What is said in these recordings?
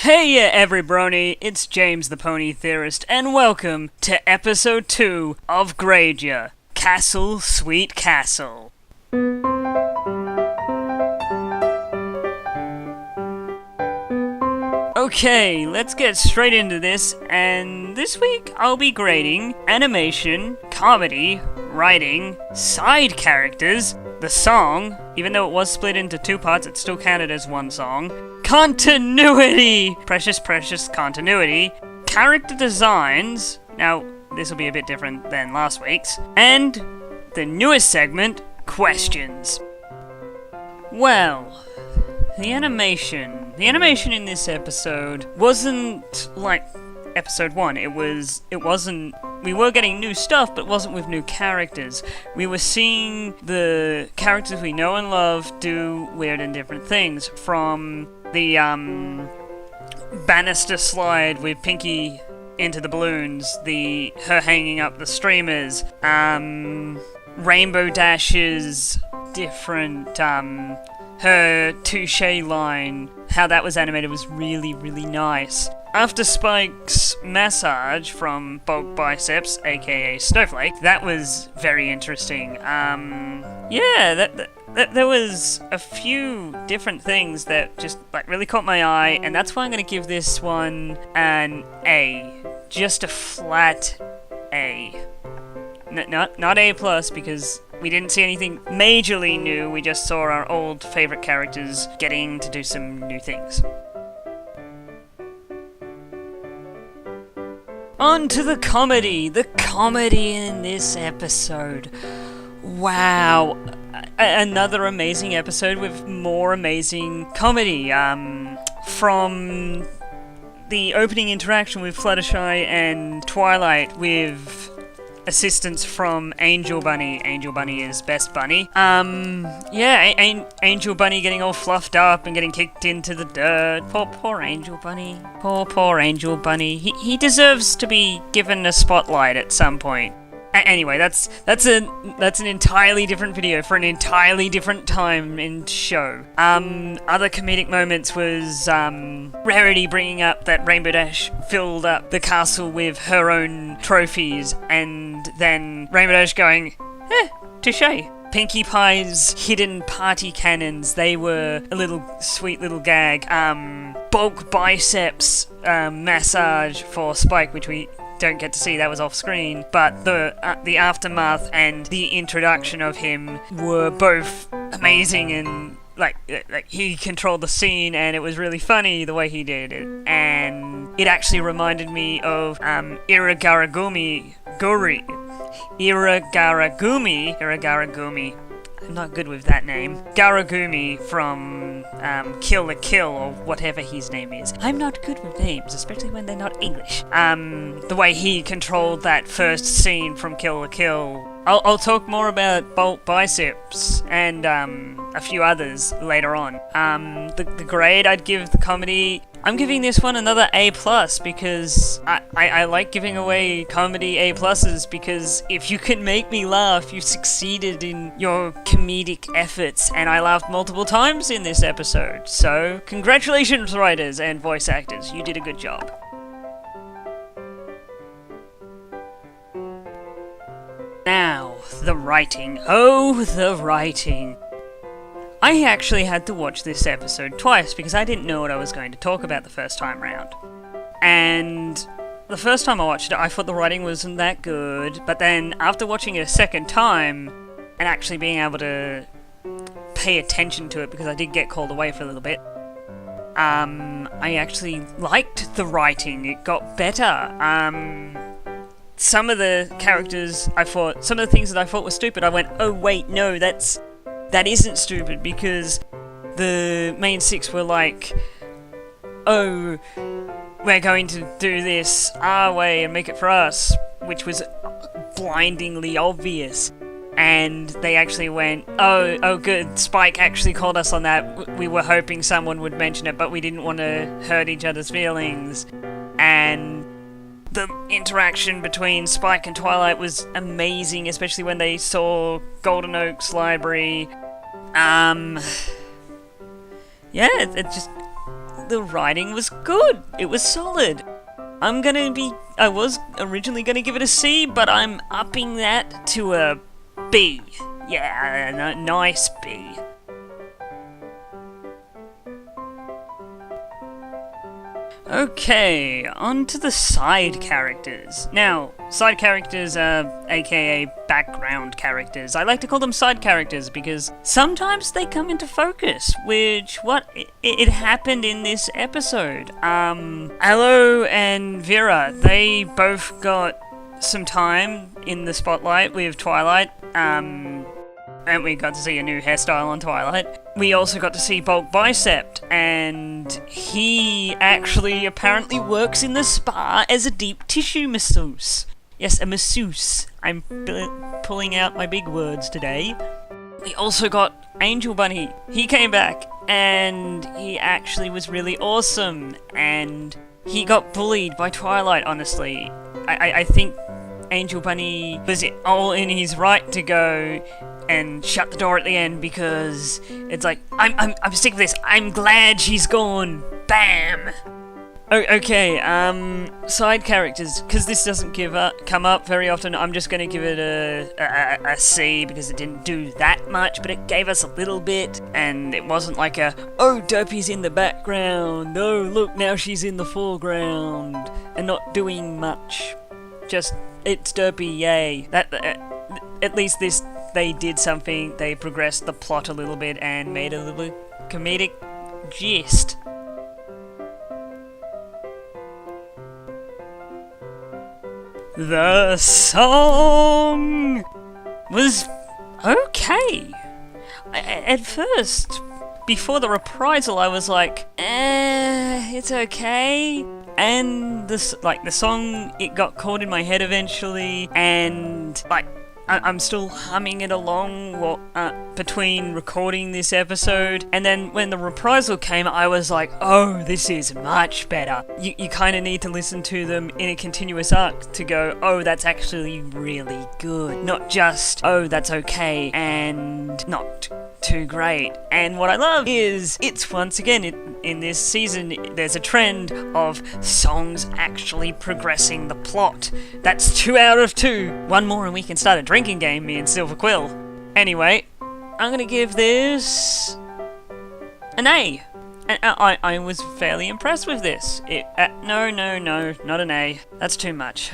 Hiya Everybrony, it's James the Pony Theorist, and welcome to episode 2 of Gradia, Castle Sweet Castle. Okay, let's get straight into this, and this week I'll be grading animation, comedy, writing, side characters, the song, even though it was split into two parts, it still counted as one song, continuity! Precious continuity, character designs, now this will be a bit different than last week's, and the newest segment, questions. Well, the animation in this episode wasn't like episode 1. It wasn't, we were getting new stuff, but it wasn't with new characters. We were seeing the characters we know and love do weird and different things, from the banister slide with Pinky into the balloons, her hanging up the streamers, Rainbow Dash's different, her touche line, how that was animated was really, really nice. After Spike's massage from Bulk Biceps, aka Snowflake, that was very interesting. There was a few different things that just really caught my eye, and that's why I'm going to give this one an A. Just a flat A. Not A+, because we didn't see anything majorly new, we just saw our old favourite characters getting to do some new things. On to the comedy! The comedy in this episode. Wow! Another amazing episode with more amazing comedy. From the opening interaction with Fluttershy and Twilight with assistance from Angel Bunny. Angel Bunny is best bunny. Angel Bunny getting all fluffed up and getting kicked into the dirt. Poor Angel Bunny. Poor Angel Bunny. He deserves to be given a spotlight at some point. Anyway, that's an entirely different video for an entirely different time in show. Other comedic moments was Rarity bringing up that Rainbow Dash filled up the castle with her own trophies, and then Rainbow Dash going, touche. Pinkie Pie's hidden party cannons, they were a sweet little gag. Bulk Biceps massage for Spike, which we don't get to see, that was off screen, but the aftermath and the introduction of him were both amazing, and like he controlled the scene, and it was really funny the way he did it, and it actually reminded me of Iragaragumi. I'm not good with that name. Garagumi from Kill la Kill, or whatever his name is. I'm not good with names, especially when they're not English. The way he controlled that first scene from Kill la Kill. I'll talk more about Bulk Biceps and a few others later on. The grade I'd give the comedy, I'm giving this one another A+, because I like giving away comedy A+, because if you can make me laugh, you've succeeded in your comedic efforts, and I laughed multiple times in this episode. So, congratulations writers and voice actors, you did a good job. Now, the writing. Oh, the writing. I actually had to watch this episode twice because I didn't know what I was going to talk about the first time round. And the first time I watched it, I thought the writing wasn't that good, but then after watching it a second time and actually being able to pay attention to it, because I did get called away for a little bit, I actually liked the writing. It got better. Some of the characters some of the things that I thought were stupid, I went, oh wait, no, that isn't stupid, because the main six were like, oh, we're going to do this our way and make it for us, which was blindingly obvious. And they actually went, oh good, Spike actually called us on that. We were hoping someone would mention it, but we didn't want to hurt each other's feelings. And the interaction between Spike and Twilight was amazing, especially when they saw Golden Oak's library. It just the writing was good. It was solid. I was originally gonna give it a C, but I'm upping that to a B. Yeah, a nice B. Okay, on to the side characters. Now, side characters are aka background characters. I like to call them side characters because sometimes they come into focus, which it happened in this episode. Aloe and Vera, they both got some time in the spotlight with Twilight. And we got to see a new hairstyle on Twilight. We also got to see Bulk Bicep, and he actually apparently works in the spa as a deep tissue masseuse. Yes, a masseuse. I'm pulling out my big words today. We also got Angel Bunny. He came back, and he actually was really awesome, and he got bullied by Twilight, honestly. I think Angel Bunny was all in his right to go and shut the door at the end because it's like, I'm sick of this. I'm glad she's gone. Bam! Okay, side characters, because this doesn't come up very often, I'm just going to give it a C because it didn't do that much, but it gave us a little bit, and it wasn't like oh, Dopey's in the background, oh, look, now she's in the foreground, and not doing much. Just, it's Dopey, yay. At least they did something, they progressed the plot a little bit and made a little comedic gist. The song was okay. At first, before the reprisal, I was like, it's okay. And the song, it got caught in my head eventually, and I'm still humming it along between recording this episode, and then when the reprisal came, I was like, oh, this is much better. You kind of need to listen to them in a continuous arc to go, oh, that's actually really good. Not just, oh, that's okay, and not too great. And what I love is, it's once again, in this season, there's a trend of songs actually progressing the plot. That's 2 out of 2. One more and we can start a drinking game, me and Silver Quill. Anyway, I'm gonna give this an A. And I was fairly impressed with this. No, not an A. That's too much.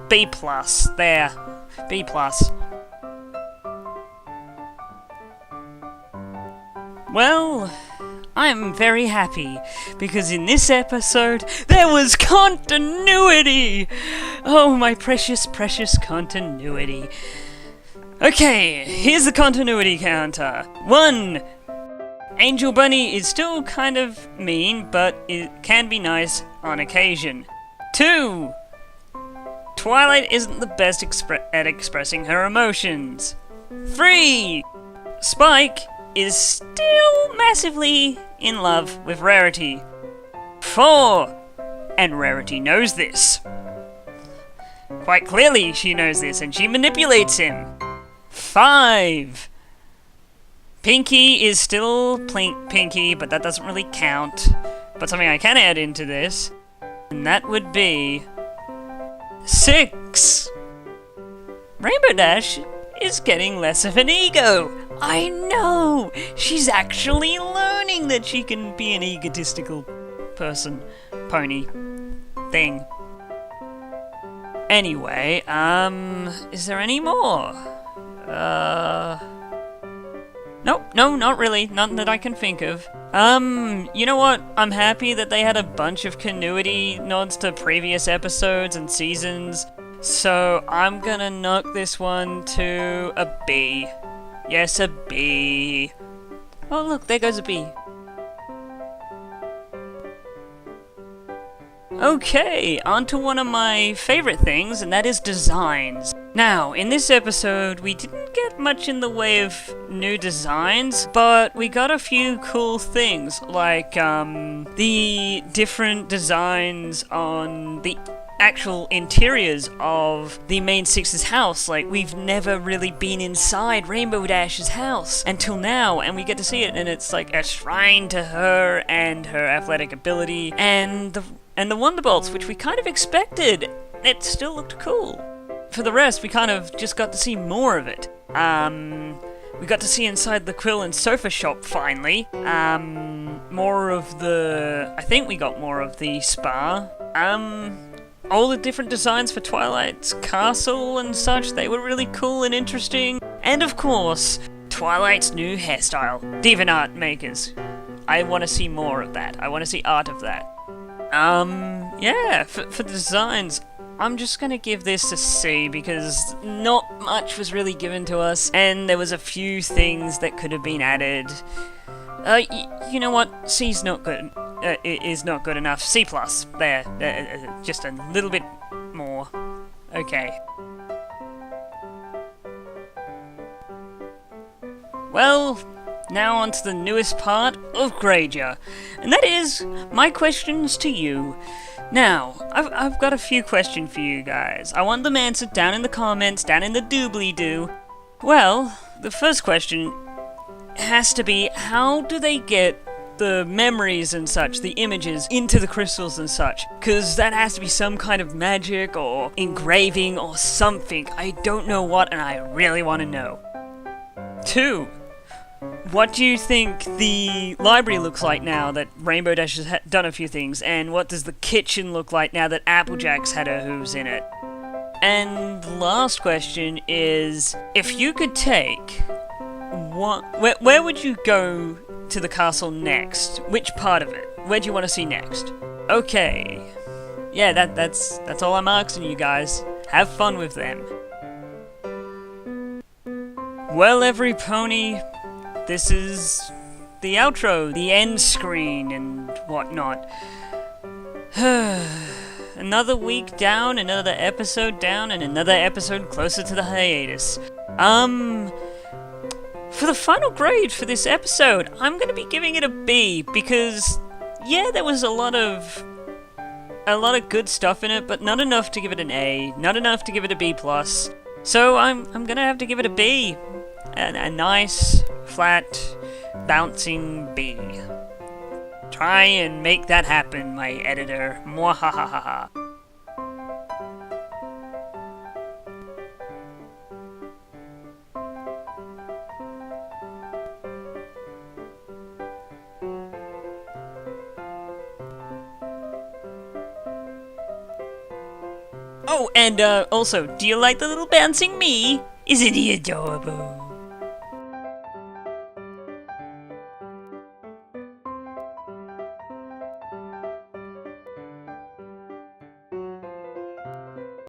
B+. There. B+. Well, I'm very happy, because in this episode, there was continuity! Oh, my precious, precious continuity. Okay, here's the continuity counter. 1. Angel Bunny is still kind of mean, but it can be nice on occasion. 2. Twilight isn't the best at expressing her emotions. 3. Spike is still massively in love with Rarity. 4. And Rarity knows this. Quite clearly she knows this, and she manipulates him. 5. Pinky is still Pinky, but that doesn't really count. But something I can add into this, and that would be 6. Rainbow Dash is getting less of an ego. I know! She's actually learning that she can be an egotistical person, pony, thing. Anyway, is there any more? Nope, no, not really. None that I can think of. You know what? I'm happy that they had a bunch of continuity nods to previous episodes and seasons, so I'm gonna knock this one to a B. Yes, a B. Oh look, there goes a B. Okay, on to one of my favorite things, and that is designs. Now, in this episode, we didn't get much in the way of new designs, but we got a few cool things, like, the different designs on the actual interiors of the main Six's house. Like, we've never really been inside Rainbow Dash's house until now, and we get to see it, and it's like a shrine to her and her athletic ability, and the Wonderbolts, which we kind of expected. It still looked cool. For the rest, we kind of just got to see more of it. We got to see inside the Quill and Sofa shop, finally. More of the... I think we got more of the spa. All the different designs for Twilight's castle and such, they were really cool and interesting. And of course, Twilight's new hairstyle. Divan art makers. I want to see more of that. I want to see art of that. Yeah, for the designs, I'm just gonna give this a C because not much was really given to us, and there was a few things that could have been added. You know what? C's not good. It is not good enough. C+. There. Just a little bit more. Okay. Well, now on to the newest part of Granger, and that is my questions to you. Now, I've got a few questions for you guys. I want them answered down in the comments, down in the doobly-doo. Well, the first question has to be, how do they get the memories and such, the images, into the crystals and such? Because that has to be some kind of magic or engraving or something. I don't know what, and I really want to know. 2. What do you think the library looks like now that Rainbow Dash has done a few things? And what does the kitchen look like now that Applejack's had her hooves in it? And the last question is, if you could take... Where would you go to the castle next? Which part of it? Where do you want to see next? Okay. Yeah, that's all I'm asking you guys. Have fun with them. Well, every pony... This is the outro, the end screen, and whatnot. Another week down, another episode down, and another episode closer to the hiatus. For the final grade for this episode, I'm gonna be giving it a B, because, yeah, there was a lot of good stuff in it, but not enough to give it an A, not enough to give it a B+. So I'm gonna have to give it a B. A nice, flat, bouncing B. Try and make that happen, my editor. Mwahahaha. Oh, and also, do you like the little bouncing me? Isn't he adorable?